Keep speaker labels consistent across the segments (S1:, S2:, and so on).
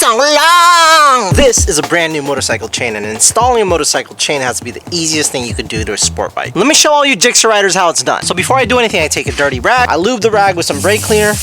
S1: so long! This is a brand new motorcycle chain, and installing a motorcycle chain has to be the easiest thing you could do to a sport bike. Let me show all you Jigsaw riders how it's done. So before I do anything, I take a dirty rag, I lube the rag with some brake cleaner.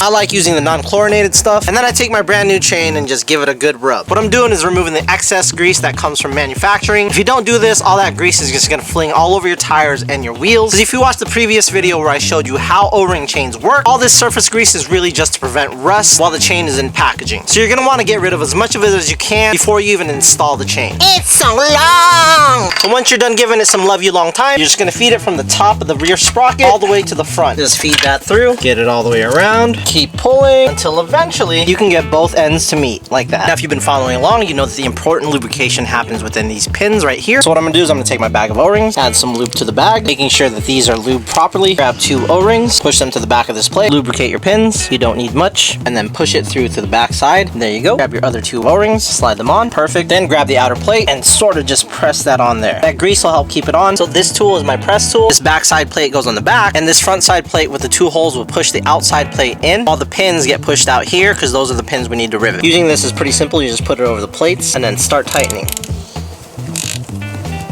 S1: I like using the non-chlorinated stuff, and then I take my brand new chain and just give it a good rub. What I'm doing is removing the excess grease that comes from manufacturing. If you don't do this, all that grease is just gonna fling all over your tires and your wheels. Because if you watched the previous video where I showed you how O-ring chains work, all this surface grease is really just to prevent rust while the chain is in packaging. So you're gonna want to get rid of as much of it as you can before you even install the chain. It's so long! So once you're done giving it some love you long time, you're just gonna feed it from the top of the rear sprocket all the way to the front. Just feed that through, get it all the way around, keep pulling until eventually you can get both ends to meet like that. Now if you've been following along, you know that the important lubrication happens within these pins right here. So what I'm gonna do is I'm gonna take my bag of O-rings, add some lube to the bag, making sure that these are lubed properly. Grab 2 O-rings, push them to the back of this plate, lubricate your pins, you don't need much, and then push it through to the back side. There you go. Grab your other 2 O-rings, slide them on, perfect. Then grab the outer plate and sort of just press that on there. That grease will help keep it on. So this tool is my press tool. This backside plate goes on the back, and this front side plate with the 2 holes will push the outside plate in. All the pins get pushed out here because those are the pins we need to rivet. Using this is pretty simple. You just put it over the plates and then start tightening.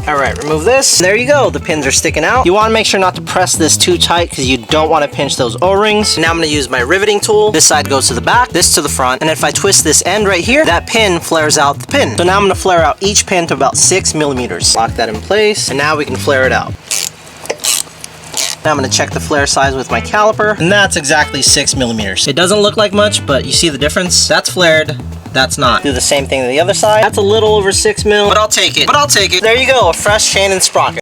S1: Alright, remove this. There you go. The pins are sticking out. You want to make sure not to press this too tight because you don't want to pinch those O-rings. Now I'm going to use my riveting tool. This side goes to the back, this to the front, and if I twist this end right here, that pin flares out the pin. So now I'm going to flare out each pin to about 6 millimeters. Lock that in place, and now we can flare it out. Now I'm going to check the flare size with my caliper, and that's exactly 6 millimeters. It doesn't look like much, but you see the difference? That's flared. That's not. Do the same thing to the other side. That's a little over 6 mil, but I'll take it. There you go, a fresh chain and sprocket.